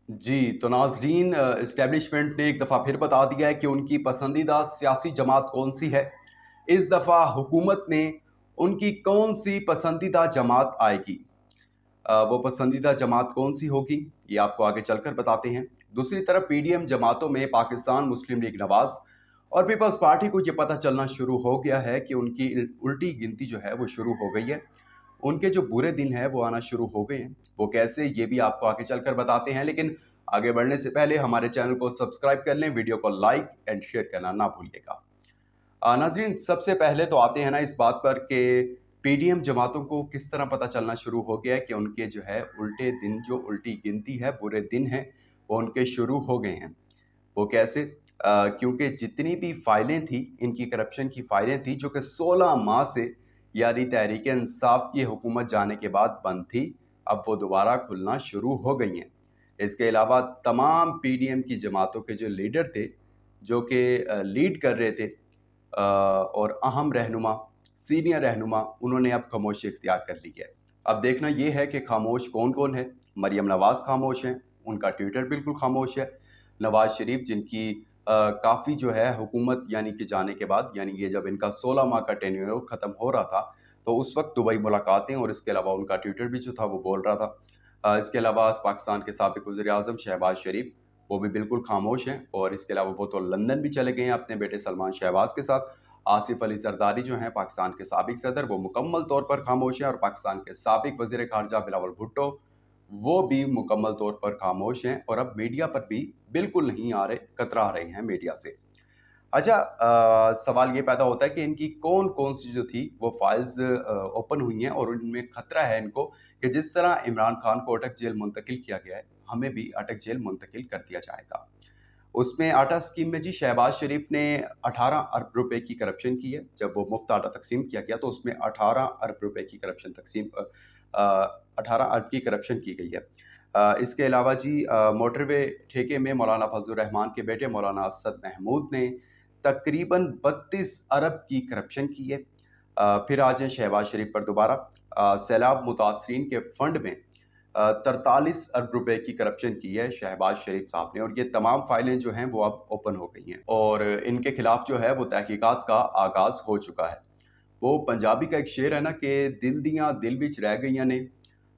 जी, तो नाज़रीन एस्टेब्लिशमेंट ने एक दफ़ा फिर बता दिया है कि उनकी पसंदीदा सियासी जमात कौन-सी है। इस दफ़ा हुकूमत ने उनकी कौन-सी पसंदीदा जमात आएगी, वो पसंदीदा जमात कौन-सी होगी, ये आपको आगे चलकर बताते हैं। दूसरी तरफ पीडीएम जमातों में पाकिस्तान मुस्लिम लीग नवाज़ और पीपल्स पार्टी को ये पता चलना शुरू हो गया है कि उनकी उल्टी गिनती जो है वो शुरू हो गई है। उनके जो बुरे दिन हैं वो आना शुरू हो गए हैं। वो कैसे, ये भी आपको आगे चलकर बताते हैं, लेकिन आगे बढ़ने से पहले हमारे चैनल को सब्सक्राइब कर लें, वीडियो को लाइक एंड शेयर करना ना भूलिएगा। नाज़रीन, सबसे पहले तो आते हैं ना इस बात पर कि पीडीएम जमातों को किस तरह पता चलना शुरू हो गया है कि उनके जो है उल्टे दिन, जो उल्टी गिनती है, बुरे दिन हैं, वो उनके शुरू हो गए हैं। वो कैसे? क्योंकि जितनी भी फाइलें थी, इनकी करप्शन की फाइलें थी, जो कि 16 माह से यानी तहरीक-ए-इंसाफ की हुकूमत जाने के बाद बंद थी, अब वो दोबारा खुलना शुरू हो गई हैं। इसके अलावा तमाम पीडीएम की जमातों के जो लीडर थे, जो कि लीड कर रहे थे, और अहम रहनुमा, सीनियर रहनुमा, उन्होंने अब खामोशी इख्तियार कर ली है। अब देखना ये है कि खामोश कौन-कौन है। मरियम नवाज़ खामोश हैं, उनका ट्विटर बिल्कुल खामोश है। नवाज़ शरीफ, जिनकी काफ़ी जो है हुकूमत यानी कि जाने के बाद, यानी कि जब इनका 16 माह का टेन्योर ख़त्म हो रहा था, तो उस वक़्त दुबई मुलाकातें और इसके अलावा उनका ट्विटर भी जो था वो बोल रहा था। इसके अलावा पाकिस्तान के साबिक़ वज़ीर-ए-आज़म शहबाज़ शरीफ, वो भी बिल्कुल खामोश हैं, और इसके अलावा वो तो लंदन भी चले गए हैं अपने बेटे सलमान शहबाज़ के साथ। आसिफ़ अली ज़रदारी जो हैं पाकिस्तान के साबिक़ सदर, वो मुकम्मल तौर पर खामोश हैं, और पाकिस्तान के साबिक़ वज़ीर ख़ारजा बिलावल भुट्टो, वो भी मुकम्मल तौर पर खामोश हैं, और अब मीडिया पर भी बिल्कुल नहीं आ रहे, कतरा रहे हैं मीडिया से। अच्छा, सवाल ये पैदा होता है कि इनकी कौन-कौन सी जो थी वो फाइल्स ओपन हुई हैं, और उनमें खतरा है इनको कि जिस तरह इमरान खान को अटक जेल मुंतकिल किया गया है, हमें भी अटक जेल मुंतकिल कर दिया जाएगा। उसमें आटा स्कीम में जी शहबाज शरीफ ने 18 अरब रुपए की करप्शन की है। जब वो मुफ्त आटा तकसीम किया गया तो उसमें 18 अरब रुपए की करप्शन 18 अरब की करप्शन की गई है। इसके अलावा जी मोटरवे ठेके में मौलाना फजल रहमान के बेटे मौलाना असद महमूद ने तकरीबन 32 अरब की करप्शन की है। फिर आ जाएँ शहबाज शरीफ पर दोबारा। सैलाब मुतासरीन के फंड में 43 अरब रुपए की करप्शन की है शहबाज शरीफ साहब ने, और ये तमाम फाइलें जो हैं वो अब ओपन हो गई हैं, और इनके खिलाफ जो है वो तहकीकात का आगाज़ हो चुका है। वो पंजाबी का एक शेर है ना कि दिल दियाँ दिल विच रह गईयां ने,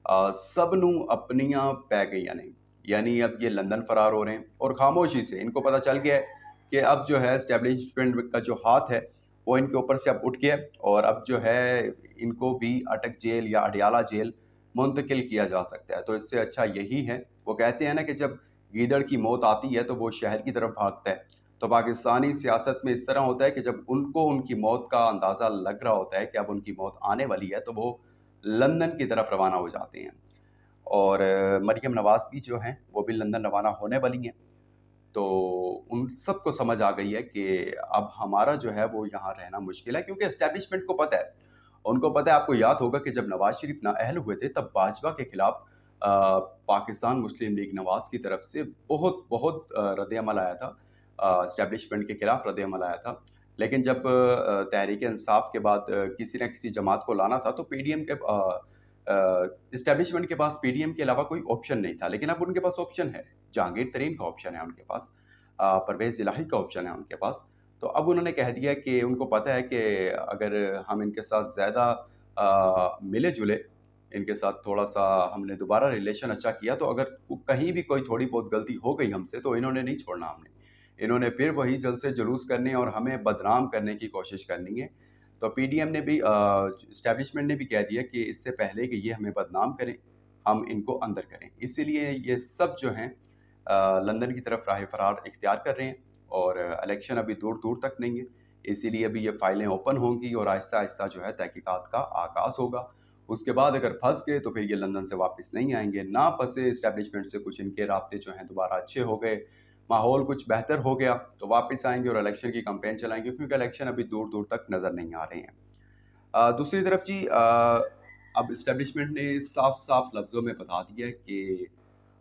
सब नू अपनियां पै गईयां ने। यानी अब ये लंदन फरार हो रहे हैं, और खामोशी से इनको पता चल गया है कि अब जो है एस्टेब्लिशमेंट का जो हाथ है वो इनके ऊपर से अब उठ गया है, और अब जो है इनको भी अटक जेल या अडियाला जेल मुंतकिल किया जा सकता है। तो इससे अच्छा यही है। वो कहते हैं ना कि जब गीदड़ की मौत आती है तो वो शहर की तरफ भागता है। तो पाकिस्तानी सियासत में इस तरह होता है कि जब उनको उनकी मौत का अंदाज़ा लग रहा होता है कि अब उनकी मौत आने वाली है, तो वो लंदन की तरफ रवाना हो जाते हैं। और मरियम नवाज़ भी जो हैं वो भी लंदन रवाना होने वाली हैं। तो उन सबको समझ आ गई है कि अब हमारा जो है वो यहाँ रहना मुश्किल है, क्योंकि एस्टेब्लिशमेंट को पता है। उनको पता है, आपको याद होगा कि जब नवाज़ शरीफ नाअहल हुए थे तब भाजपा के खिलाफ पाकिस्तान मुस्लिम लीग नवाज़ की तरफ से बहुत बहुत रद्द-ए-अमल आया था। एस्टेब्लिशमेंट के खिलाफ रद्द-ए-अमल आया था। लेकिन जब तहरीक-ए-इंसाफ के बाद किसी न किसी जमात को लाना था, तो पीडीएम के एस्टेब्लिशमेंट के पास पीडीएम के अलावा कोई ऑप्शन नहीं था। लेकिन अब उनके पास ऑप्शन है। जहांगीर तरीन का ऑप्शन है उनके पास, परवेज़ इलाही का ऑप्शन है उनके पास। तो अब उन्होंने कह दिया कि उनको पता है कि अगर हम इनके साथ ज़्यादा मिले-जुले, इनके साथ थोड़ा-सा हमने दोबारा रिलेशन अच्छा किया, तो अगर कहीं भी कोई थोड़ी बहुत गलती हो गई हमसे, तो इन्होंने नहीं छोड़ना हमने। इन्होंने फिर वही जलसे जुलूस करने और हमें बदनाम करने की कोशिश करनी है। तो पीडीएम ने भी एस्टेब्लिशमेंट ने भी कह दिया कि इससे पहले कि ये हमें बदनाम करें, हम इनको अंदर करें। इसीलिए ये सब जो हैं लंदन की तरफ राह फ़रार इख्तियार कर रहे हैं, और इलेक्शन अभी दूर-दूर तक नहीं है। इसीलिए अभी ये फाइलें ओपन होंगी और आहिस्ता-आहिस्ता जो है तहकीकात का आगाज़ होगा। उसके बाद अगर फँस गए तो फिर ये लंदन से वापस नहीं आएँगे। ना फँसे, एस्टेब्लिशमेंट से कुछ इनके राब्ते जो हैं दोबारा अच्छे हो गए, माहौल कुछ बेहतर हो गया, तो वापस आएँगे और इलेक्शन की कैंपेन चलाएँगे, क्योंकि इलेक्शन अभी दूर-दूर तक नज़र नहीं आ रहे हैं। दूसरी तरफ जी अब एस्टेब्लिशमेंट ने साफ-साफ लफ्ज़ों में बता दिया है कि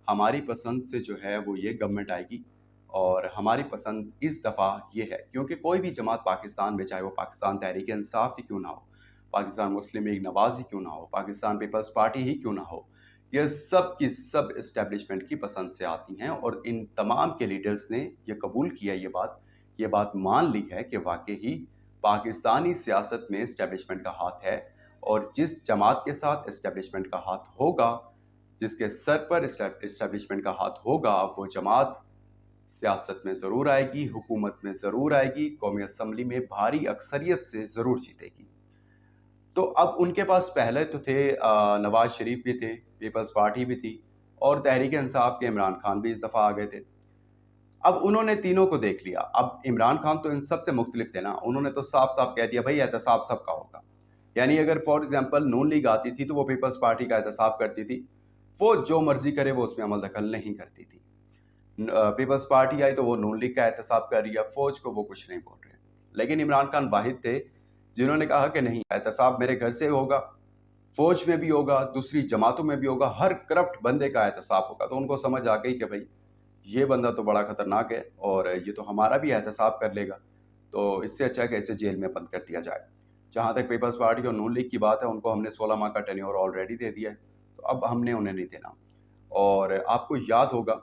हमारी पसंद से जो है वो ये गवर्नमेंट आएगी, और हमारी पसंद इस दफ़ा ये है, क्योंकि कोई भी जमात पाकिस्तान में, चाहे वो पाकिस्तान तहरीक-ए-इंसाफ ही क्यों ना हो, पाकिस्तान मुस्लिम लीग नवाज़ ही क्यों ना हो, पाकिस्तान पीपल्स पार्टी ही क्यों ना हो, یہ سب کی سب اسٹیبلشمنٹ کی پسند سے آتی ہیں، اور ان تمام کے لیڈرز نے یہ قبول کیا، یہ بات مان لی ہے کہ واقعی پاکستانی سیاست میں اسٹیبلشمنٹ کا ہاتھ ہے، اور جس جماعت کے ساتھ اسٹیبلشمنٹ کا ہاتھ ہوگا، جس کے سر پر اسٹیبلشمنٹ کا ہاتھ ہوگا، وہ جماعت سیاست میں ضرور آئے گی، حکومت میں ضرور آئے گی، قومی اسمبلی میں بھاری اکثریت سے ضرور جیتے گی۔ تو اب ان کے پاس پہلے تو تھے نواز شریف بھی تھے، پیپلز پارٹی بھی تھی، اور تحریک انصاف کے عمران خان بھی اس دفعہ آ گئے تھے۔ اب انہوں نے تینوں کو دیکھ لیا۔ اب عمران خان تو ان سب سے مختلف تھے نا، انہوں نے تو صاف صاف کہہ دیا بھائی احتساب سب کا ہوگا۔ یعنی اگر فار ایگزامپل نون لیگ آتی تھی تو وہ پیپلز پارٹی کا احتساب کرتی تھی، فوج جو مرضی کرے وہ اس میں عمل دخل نہیں کرتی تھی۔ پیپلز پارٹی آئی تو وہ نون لیگ کا احتساب کر رہی ہے، فوج کو وہ کچھ نہیں بول رہے۔ لیکن عمران خان واحد تھے جنہوں نے کہا کہ نہیں، احتساب میرے گھر سے ہوگا، فوج میں بھی ہوگا، دوسری جماعتوں میں بھی ہوگا، ہر کرپٹ بندے کا احتساب ہوگا۔ تو ان کو سمجھ آ گئی کہ بھائی یہ بندہ تو بڑا خطرناک ہے، اور یہ تو ہمارا بھی احتساب کر لے گا، تو اس سے اچھا ہے کہ اسے جیل میں بند کر دیا جائے۔ جہاں تک پیپلز پارٹی اور نون لیگ کی بات ہے، ان کو ہم نے 16 ماہ کا ٹینیور آلریڈی دے دیا ہے، تو اب ہم نے انہیں نہیں دینا۔ اور آپ کو یاد ہوگا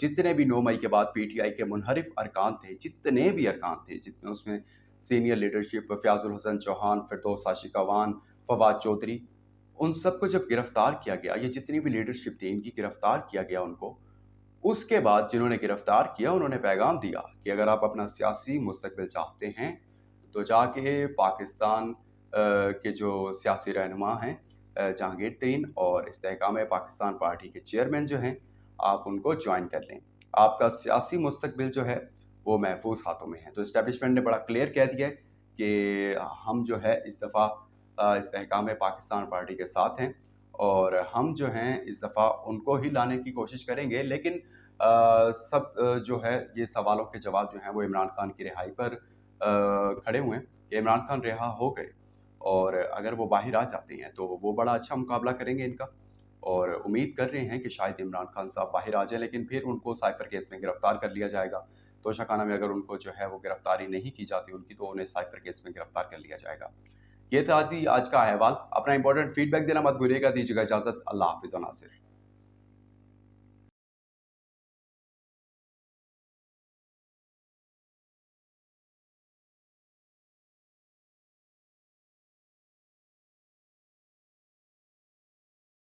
جتنے بھی 9 مئی کے بعد پی ٹی آئی کے منحرف ارکان تھے، جتنے بھی ارکان تھے، جتنے اس میں سینئر لیڈرشپ، فیاض الحسن چوہان، فردوس عاشقوان، فواد چودھری، ان سب کو جب گرفتار کیا گیا، یہ جتنی بھی لیڈرشپ تھی ان کی گرفتار کیا گیا ان کو، اس کے بعد جنہوں نے گرفتار کیا انہوں نے پیغام دیا کہ اگر آپ اپنا سیاسی مستقبل چاہتے ہیں تو جا کے پاکستان کے جو سیاسی رہنما ہیں جہانگیر ترین اور استحکام پاکستان پارٹی کے چیئرمین جو ہیں، آپ ان کو جوائن کر لیں، آپ کا سیاسی مستقبل جو ہے وہ محفوظ ہاتھوں میں ہے۔ تو اسٹیبلشمنٹ نے بڑا کلیئر کہہ دیا ہے کہ ہم جو ہے اس دفعہ استحکام پاکستان پارٹی کے ساتھ ہیں، اور ہم جو ہیں اس دفعہ ان کو ہی لانے کی کوشش کریں گے۔ لیکن سب جو ہے یہ سوالوں کے جواب جو ہیں وہ عمران خان کی رہائی پر کھڑے ہوئے ہیں کہ عمران خان رہا ہو گئے، اور اگر وہ باہر آ جاتے ہیں تو وہ بڑا اچھا مقابلہ کریں گے ان کا، اور امید کر رہے ہیں کہ شاید عمران خان صاحب باہر آ جائیں، لیکن پھر ان کو سائفر کیس میں گرفتار کر لیا جائے گا۔ تو شاکانہ میں اگر ان کو جو ہے وہ گرفتاری نہیں کی جاتی ان کی، تو انہیں سائفر کیس میں گرفتار کر لیا جائے گا۔ یہ تھا آج کا احوال۔ اپنا امپورٹنٹ فیڈ بیک دینا مت بھولیے گا۔ دیجیے گا اجازت، اللہ حافظ و ناصر۔